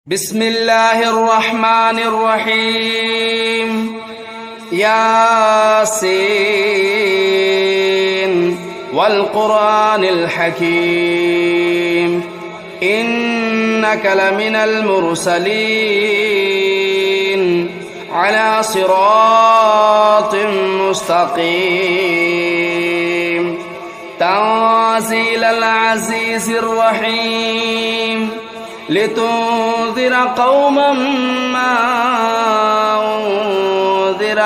بسم الله الرحمن الرحيم ياسين والقرآن الحكيم إنك لمن المرسلين على صراط مستقيم تنزيل العزيز الرحيم لتنذر قوما ما أنذر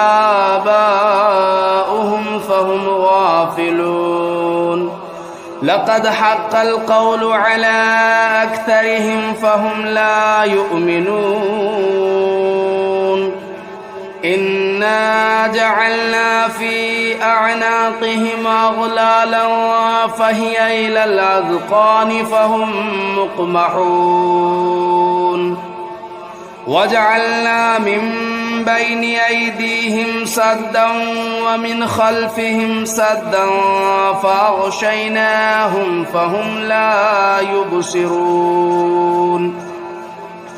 آباؤهم فهم غافلون لقد حق القول على أكثرهم فهم لا يؤمنون إنا جعلنا في أعناقهم أغلالا فهي إلى الأذقان فهم مقمحون وجعلنا من بين أيديهم سدا ومن خلفهم سدا فأغشيناهم فهم لا يبصرون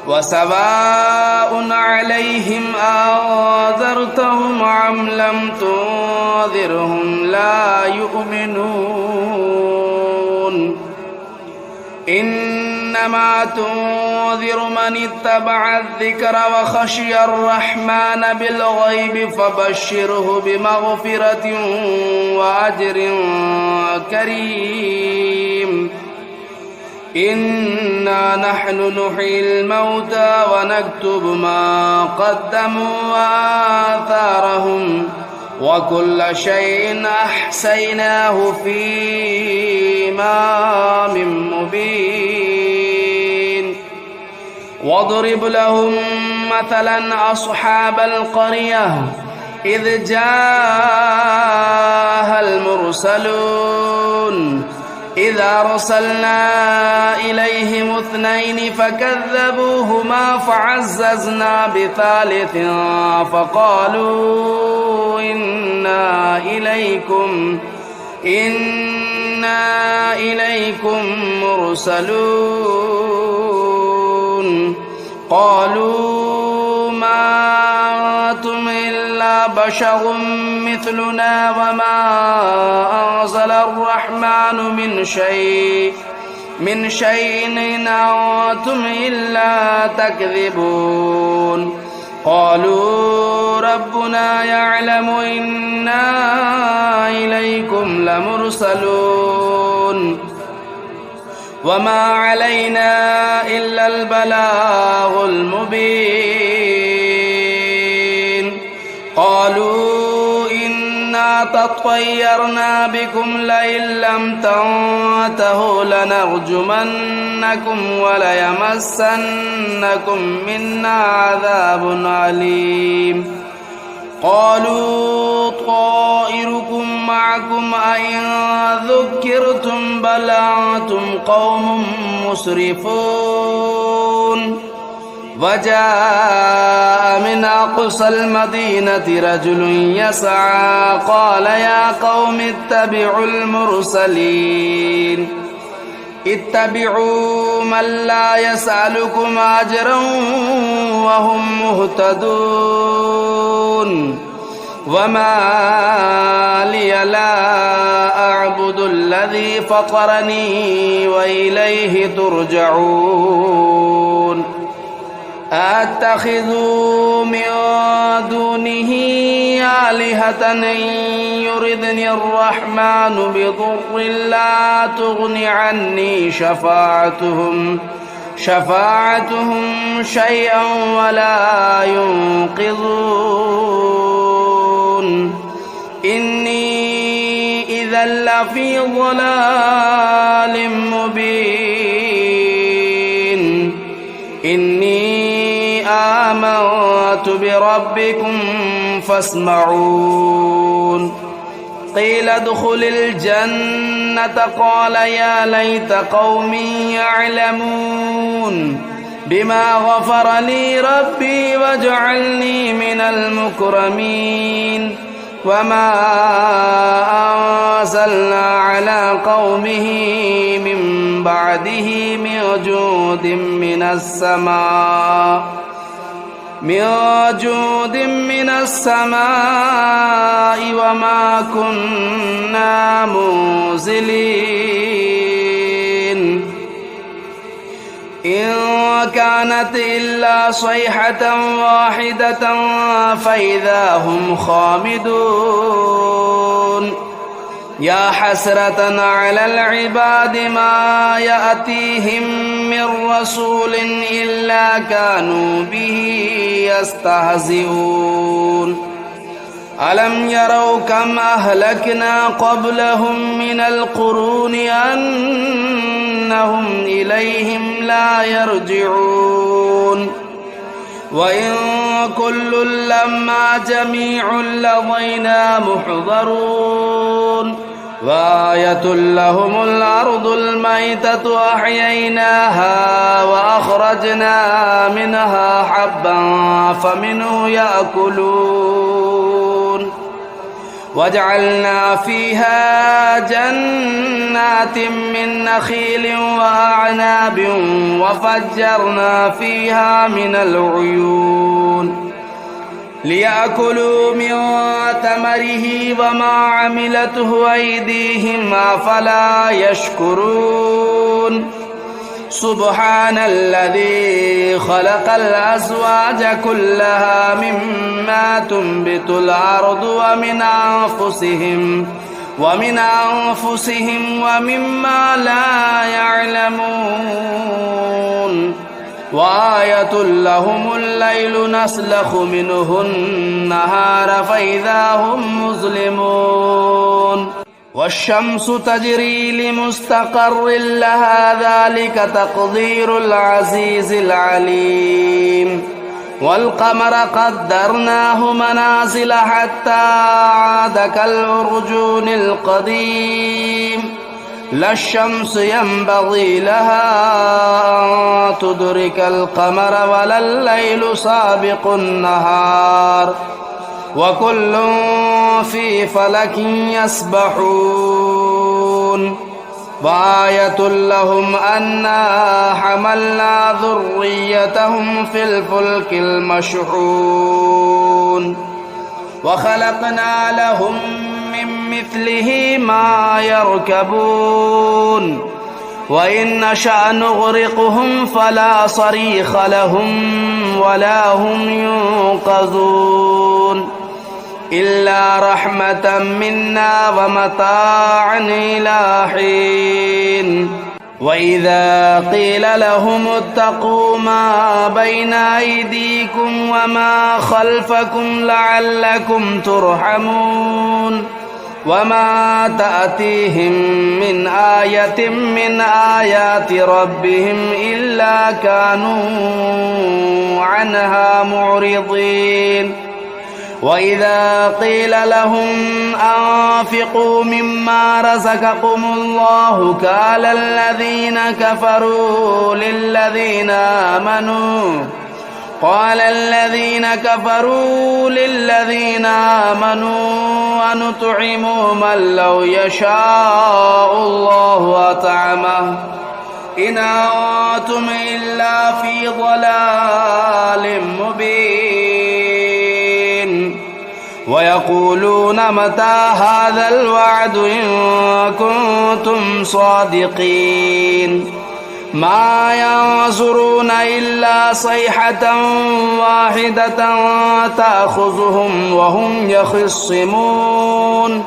وسواء عليهم أنذرتهم أم لم تنذرهم لا يؤمنون إنما تنذر من اتبع الذكر وخشي الرحمن بالغيب فبشره بمغفرة وأجر كريم إنا نحن نحيي الموتى ونكتب ما قدموا وآثارهم وكل شيء أحصيناه في إمام مبين واضرب لهم مثلا أصحاب القرية إذ جاءها المرسلون إذا أرسلنا إليهم اثنين فكذبوهما فعززنا بثالث فقالوا إنا إليكم مرسلون قالوا ما أنتم إلا بشر مثلنا وما أنزل الرحمن من شيء إن أنتم إلا تكذبون قالوا ربنا يعلم إنا إليكم لمرسلون وما علينا إلا البلاغ المبين قالوا إنا تطيرنا بكم لئن لم تنتهوا لنرجمنكم وليمسنكم منا عذاب أليم قالوا طائركم معكم أئن ذكرتم بل أنتم قوم مسرفون وجاء من أقصى المدينة رجل يسعى قال يا قوم اتبعوا المرسلين اتبعوا من لا يسألكم أجرا وهم مهتدون وما لي لا أعبد الذي فطرني وإليه ترجعون أتخذوا من دونه آلهة إن يردني الرحمن بضر لا تغن عني شفاعتهم شيئا ولا ينقذون إني إذا لفي ضلال مبين إني آمنت بربكم فاسمعون قيل ادخل الجنة قال يا ليت قومي يعلمون بما غفر لي ربي وجعلني من المكرمين وما أنزلنا على قومه من بعده من جود من السماء وما كنا منزلين إن كانت إلا صيحة واحدة فإذا هم خامدون يا حسرة على العباد ما يأتيهم من رسول إلا كانوا به يستهزئون ألم يروا كم أهلكنا قبلهم من القرون أنهم إليهم لا يرجعون وإن كل لما جميع لدينا محضرون وآية لهم الأرض الميتة أحييناها وأخرجنا منها حبا فمنه يأكلون وجعلنا فيها جنات من نخيل وأعناب وفجرنا فيها من العيون ليأكلوا من ثمره وما عملته أيديهم أفلا يشكرون سبحان الذي خلق الأزواج كلها مما تنبت الأرض ومن أنفسهم ومما لا يعلمون وآية لهم الليل نسلخ منه النهار فإذا هم مظلمون والشمس تجري لمستقر لها ذلك تقدير العزيز العليم والقمر قدرناه منازل حتى عاد كالعرجون القديم لا الشمس ينبغي لها أن تدرك القمر ولا الليل سابق النهار وكل في فلك يسبحون وآية لهم أنا حملنا ذريتهم في الفلك المشحون وخلقنا لهم من مثله ما يركبون وإن نشأ نغرقهم فلا صريخ لهم ولا هم ينقذون إلا رحمة منا ومتاعا إلى حين وإذا قيل لهم اتقوا ما بين أيديكم وما خلفكم لعلكم ترحمون وما تأتيهم من آية من آيات ربهم إلا كانوا عنها معرضين وإذا قيل لهم أنفقوا مما رزقكم الله قال الذين كفروا للذين آمنوا ونطعم من لو يشاء الله أطعمه إن أنتم إلا في ضلال مبين ويقولون متى هذا الوعد إن كنتم صادقين ما ينظرون إلا صيحة واحدة تأخذهم وهم يخصمون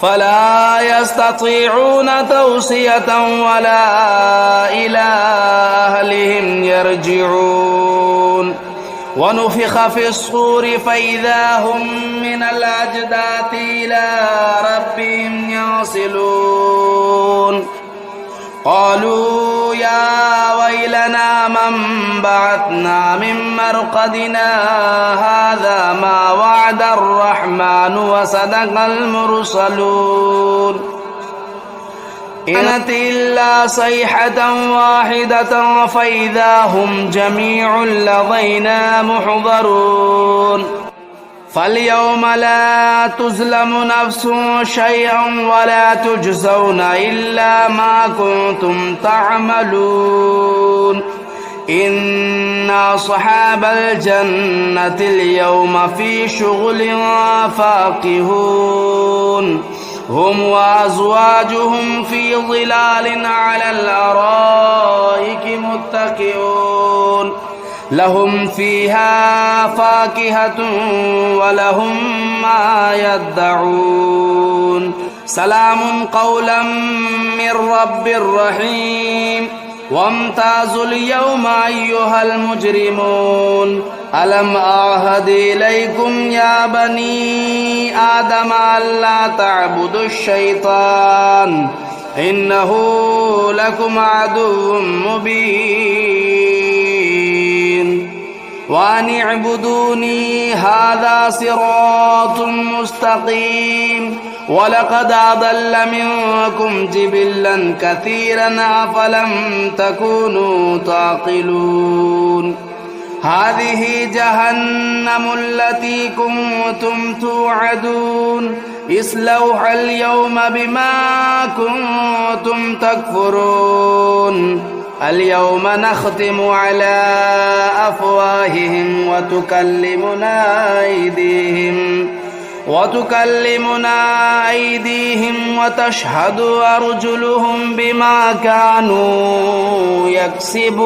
فلا يستطيعون توصية ولا إلى أهلهم يرجعون ونفخ في الصور فإذا هم من الأجداث إلى ربهم ينسلون قالوا يا ويلنا من بعثنا من مرقدنا هذا ما وعد الرحمن وصدق المرسلون إنت إلا صيحة واحدة فإذا هم جميع لدينا محضرون فاليوم لا تظلم نفس شيئا ولا تجزون إلا ما كنتم تعملون إن أصحاب الجنة اليوم في شغل فاكهون هم وأزواجهم في ظلال على الأرائك متكئون لهم فيها فاكهة ولهم ما يدعون سلام قولا من رب رحيم وامتازوا اليوم أيها المجرمون ألم أعهد إليكم يا بني آدم ألا تعبدوا الشيطان إنه لكم عدو مبين وأن اعبدوني هذا صراط مستقيم ولقد أضل منكم جبلا كثيرا أفلم تكونوا تعقلون هذه جهنم التي كنتم توعدون اصلوها اليوم بما كنتم تكفرون اليوم نختم على أفواههم وتكلمنا أيديهم وتشهد أرجلهم بما كانوا يكسبون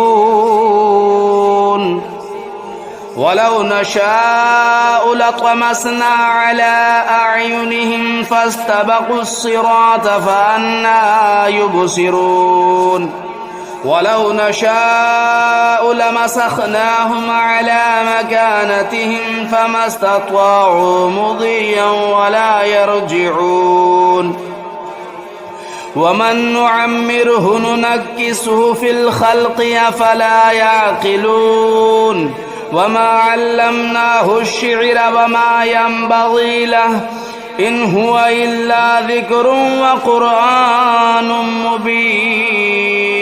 ولو نشاء لطمسنا على أعينهم فاستبقوا الصراط فأنى يبصرون ولو نشاء لمسخناهم على مكانتهم فما استطاعوا مضيا ولا يرجعون ومن نعمره ننكسه في الخلق أفلا يعقلون وما علمناه الشعر وما ينبغي له إن هو إلا ذكر وقرآن مبين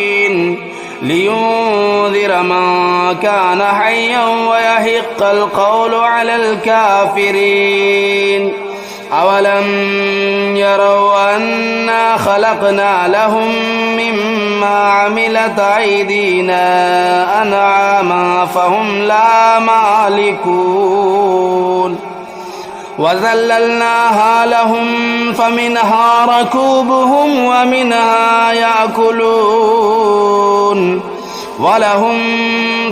لينذر من كان حيا ويحق القول على الكافرين أولم يروا أنا خلقنا لهم مما عملت أيدينا أنعاما فهم لا مالكون وذللناها لهم فمنها ركوبهم ومنها يأكلون ولهم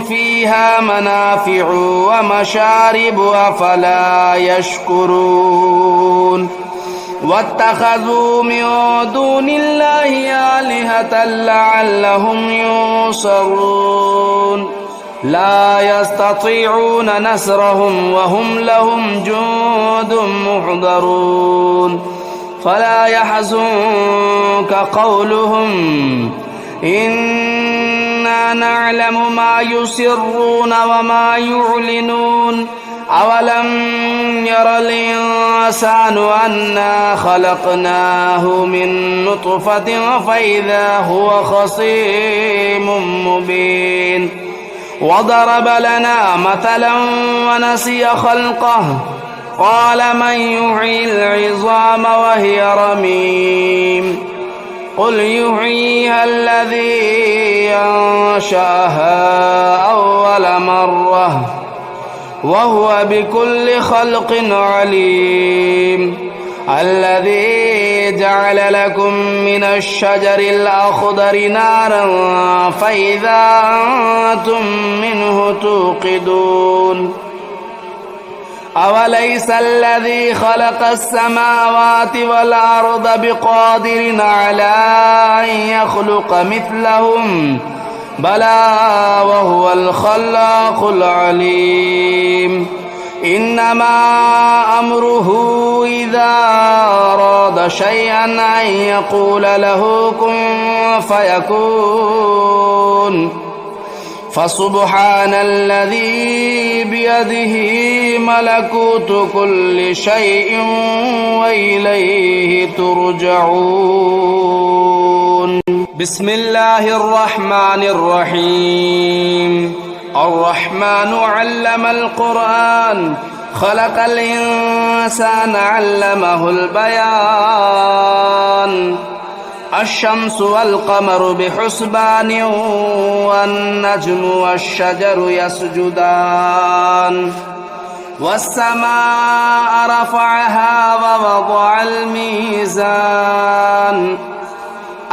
فيها منافع ومشارب أفلا يشكرون واتخذوا من دون الله آلهة لعلهم ينصرون لا يستطيعون نصرهم وهم لهم جند محضرون فلا يحزنك قولهم إنا نعلم ما يسرون وما يعلنون أولم ير الإنسان أنا خلقناه من نطفة فإذا هو خصيم مبين وضرب لنا مثلا ونسي خلقه قال من يحيي العظام وهي رميم قل يحييها الذي أنشأها أول مرة وهو بكل خلق عليم الذي جعل لكم من الشجر الأخضر نارا فإذا أنتم منه توقدون أوليس الذي خلق السماوات والأرض بقادر على أن يخلق مثلهم بلى وهو الخلاق العليم إنما أمره إذا أراد شيئا أن يقول له كن فيكون فسبحان الذي بيده ملكوت كل شيء وإليه ترجعون بسم الله الرحمن الرحيم الرحمن علم القرآن خلق الإنسان علمه البيان الشمس والقمر بحسبان والنجم والشجر يسجدان والسماء رفعها ووضع الميزان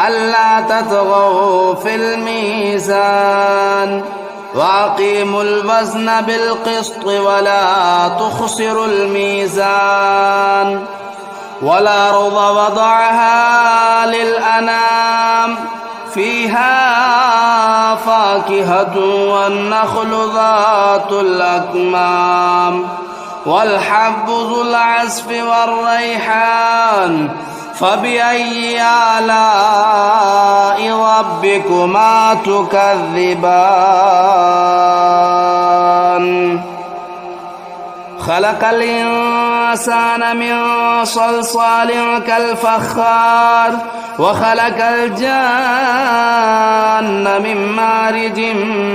ألا تطغوا في الميزان وأقيموا الوزن بالقسط ولا تخسروا الميزان والأرض وضعها للأنام فيها فاكهة والنخل ذات الأكمام والحب ذو العصف والريحان فبأي آلاء ربكما تكذبان خلق الإنسان من صلصال كالفخار وخلق الجان من مارج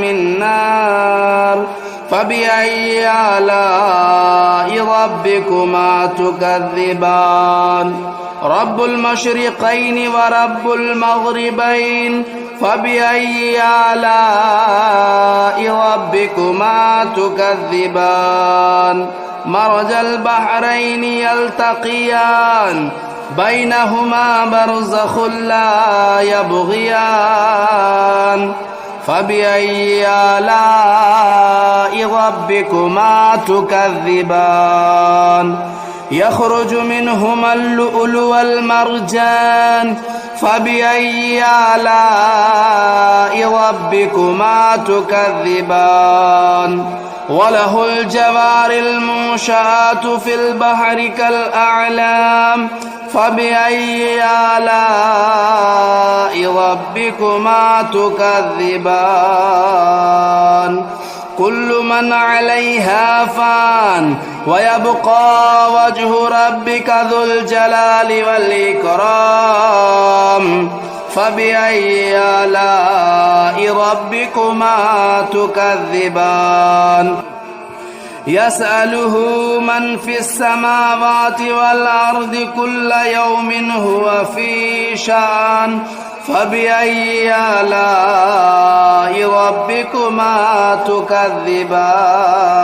من نار فبأي آلاء ربكما تكذبان رب المشرقين ورب المغربين فبأي آلاء ربكما تكذبان مرج البحرين يلتقيان بينهما برزخ لا يبغيان فبأي آلاء ربكما تكذبان يخرج منهما اللؤلؤ والمرجان فبأي آلاء ربكما تكذبان وله الجوار المنشآت في البحر كالأعلام فبأي آلاء ربكما تكذبان كل من عليها فان ويبقى وجه ربك ذو الجلال والإكرام فبأي آلاء ربكما تكذبان يسأله من في السماوات والأرض كل يوم هو في شأن فبأي آلاء ربكما تكذبان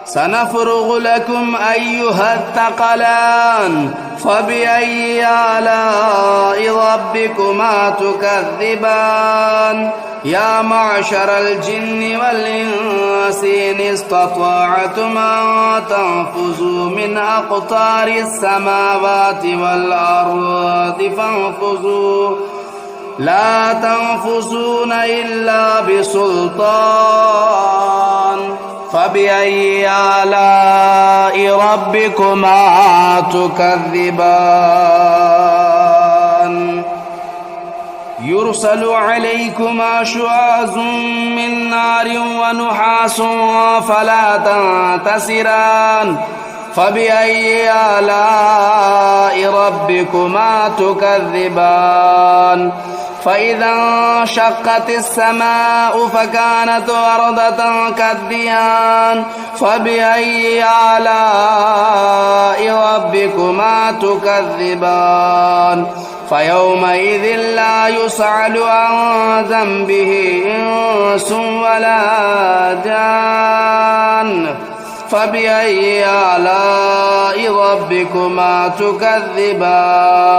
سنفرغ لكم أيها الثقلان فبأي آلاء ربكما تكذبان يا معشر الجن والإنس إن استطعتم أن تنفذوا من أقطار السماوات والأرض فانفذوا لا تنفذون إلا بسلطان فبأي آلاء ربكما تكذبان يرسل عليكما شواظ من نار ونحاس فلا تنتصران فبأي آلاء ربكما تكذبان فإذا انشقت السماء فكانت وردة كالدهان فبأي آلاء ربكما تكذبان فيومئذ لا يسأل عن ذنبه إنس ولا جان فبأي آلاء ربكما تكذبان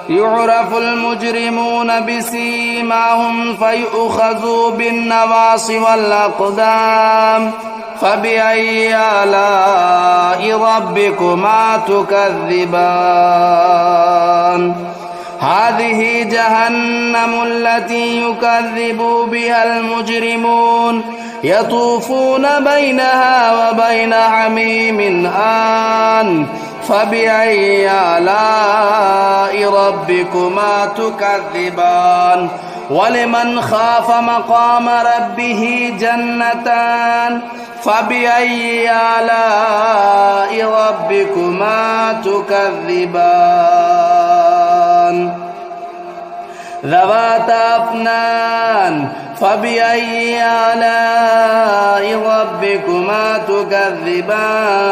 يعرف المجرمون بسيماهم فيؤخذوا بالنواصي والأقدام فبأي آلاء ربكما تكذبان هذه جهنم التي يكذب بها المجرمون يطوفون بينها وبين حميم آن فبأي آلاء ربكما تكذبان ولمن خاف مقام ربه جنتان فبأي آلاء ربكما تكذبان ذواتا أفنان فبأي آلاء ربكما تكذبان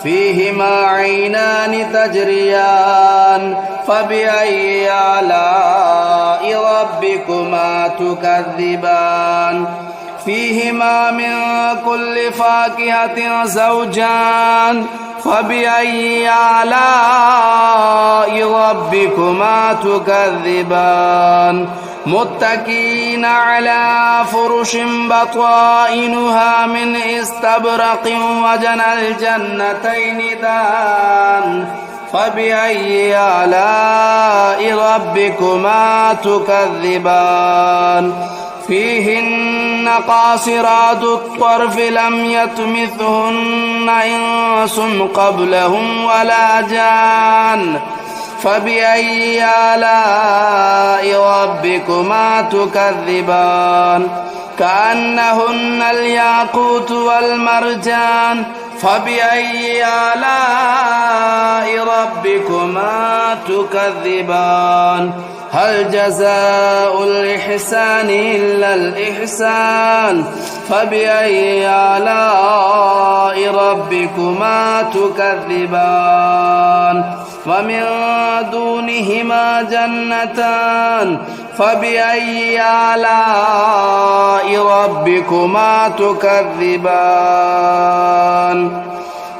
فيهما عينان تجريان فبأي آلاء ربكما تكذبان فيهما من كل فاكهة زوجان فبأي آلاء ربكما تكذبان متكئين على فرش بطائنها من استبرق وجنى الجنتين دان فبأي آلاء ربكما تكذبان فيهن قاصرات الطرف لم يطمثهن إنس قبلهم ولا جان فبأي آلاء ربكما تكذبان كأنهن الياقوت والمرجان فبأي آلاء ربكما تكذبان هل جزاء الإحسان إلا الإحسان فبأي آلاء ربكما تكذبان ومن دونهما جنتان فبأي آلاء ربكما تكذبان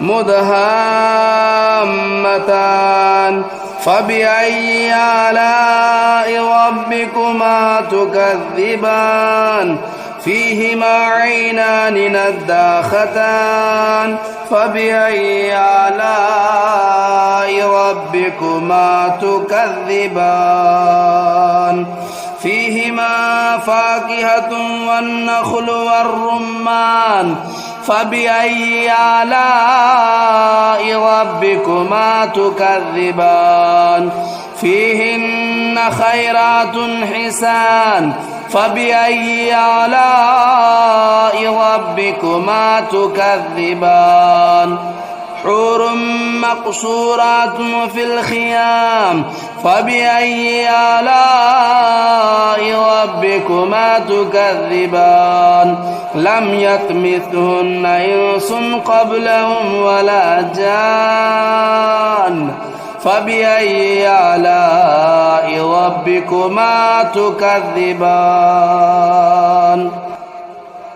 مدهامتان فبأي آلاء ربكما تكذبان فيهما عينان نضاختان فبأي آلاء ربكما تكذبان فيهما فاكهة والنخل والرمان فبأي آلاء ربكما تكذبان فيهن خيرات حسان فبأي آلاء ربكما تكذبان حور مقصورات في الخيام فبأي آلاء ربكما تكذبان لم يطمثهن إنس قبلهم ولا جان فبأي آلاء ربكما تكذبان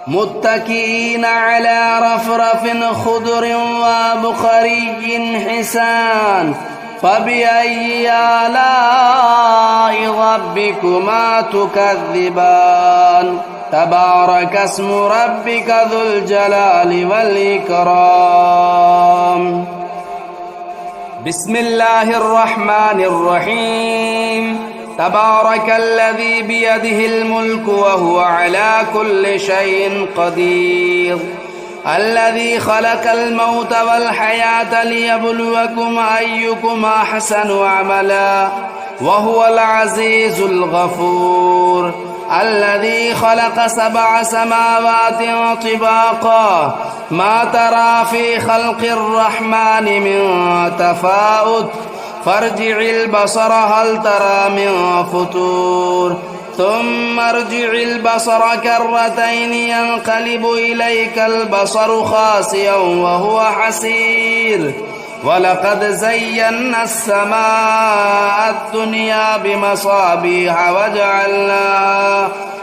متكئين على رفرف خضر وبخري حسان فبأي آلاء ربكما تكذبان تبارك اسم ربك ذو الجلال والإكرام بسم الله الرحمن الرحيم تبارك الذي بيده الملك وهو على كل شيء قدير الذي خلق الموت والحياة ليبلوكم أيكم أحسن عملا وهو العزيز الغفور الذي خلق 7 سماوات طباقا ما ترى في خلق الرحمن من تفاؤت فارجع البصر هل ترى من فطور ثم ارجع البصر كرتين ينقلب إليك البصر خاسئا وهو حسير ولقد زينا السماء الدنيا بمصابيح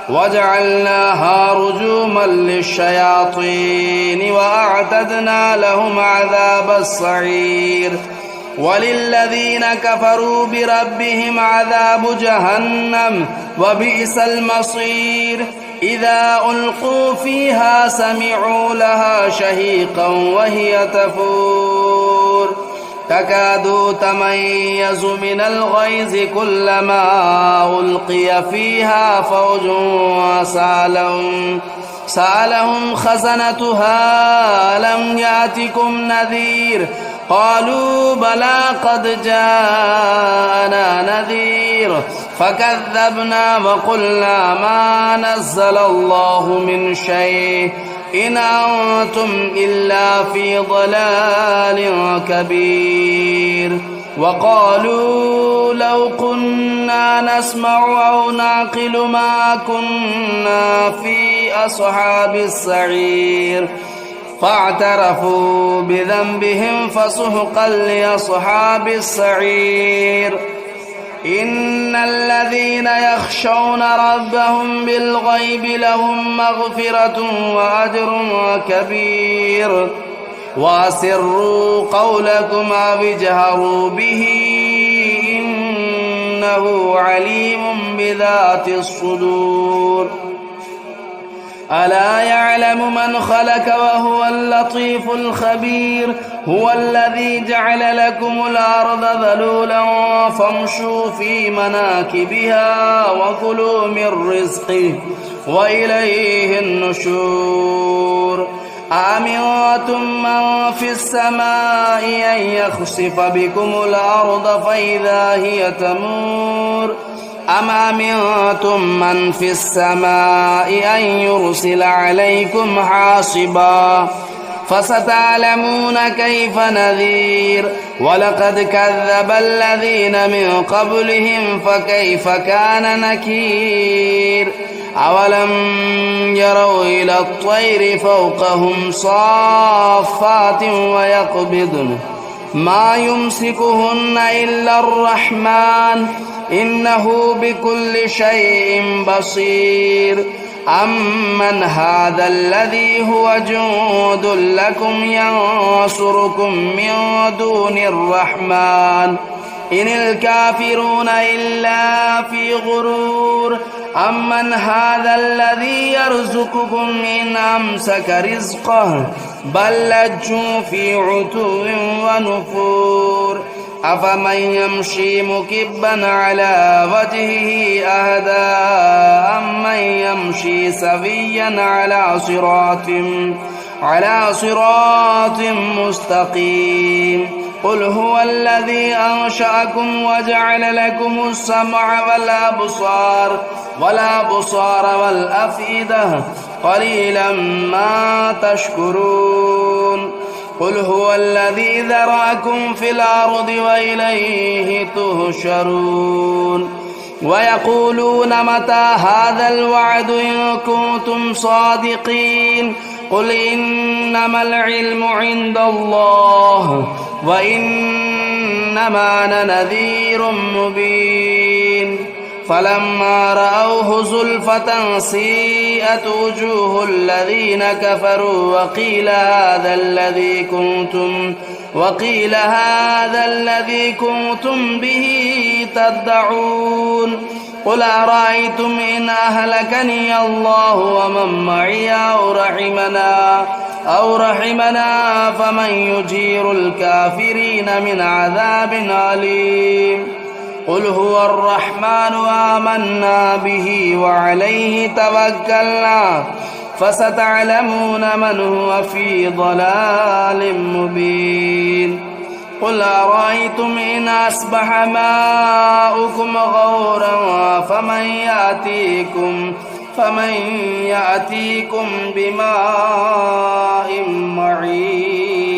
وجعلناها رجوما للشياطين وأعتدنا لهم عذاب السعير وللذين كفروا بربهم عذاب جهنم وبئس المصير إذا ألقوا فيها سمعوا لها شهيقا وهي تفور تكاد تميز من الغيظ كلما ألقي فيها فوج سألهم خزنتها لم يأتكم نذير قالوا بلى قد جاءنا نذير فكذبنا وقلنا ما نزل الله من شيء إن أنتم إلا في ضلال كبير وقالوا لو كنا نسمع أو نعقل ما كنا في أصحاب السعير فاعترفوا بذنبهم فسحقا لأصحاب السعير إن الذين يخشون ربهم بالغيب لهم مغفرة وأجر كبير وأسروا قولكم أو اجهروا به إنه عليم بذات الصدور ألا يعلم من خلق وهو اللطيف الخبير هو الذي جعل لكم الأرض ذلولا فامشوا في مناكبها وكلوا من رزقه وإليه النشور أأمنتم من في السماء أن يخسف بكم الأرض فإذا هي تمور أم أمنتم من في السماء أن يرسل عليكم حاصبا فستعلمون كيف نذير ولقد كذب الذين من قبلهم فكيف كان نكير أولم يروا إلى الطير فوقهم صافات ويقبضن ما يمسكهن إلا الرحمن إنه بكل شيء بصير أمن هذا الذي هو جند لكم ينصركم من دون الرحمن إن الكافرون إلا في غرور أمن هذا الذي يرزقكم إن أمسك رزقه بل لجوا في عتو ونفور أفمن يمشي مكبا على وجهه أهدى أمن يمشي سويا على صراط مستقيم قل هو الذي أنشأكم وجعل لكم السمع والأبصار والأفئدة قليلا ما تشكرون قل هو الذي ذرأكم في الأرض وإليه تهشرون ويقولون متى هذا الوعد إن كنتم صادقين قل إنما العلم عند الله وإنما أنا نذير مبين فلما رأوه زلفة سيئت وجوه الذين كفروا وقيل هذا الذي كنتم به تدعون قل أرأيتم إن أهلكني الله ومن معي أو رحمنا فمن يجير الكافرين من عذاب أليم قل هو الرحمن آمنا به وعليه توكلنا فستعلمون من هو في ضلال مبين قل أرأيتم إن أصبح ماؤكم غورا فمن يأتيكم بماء معين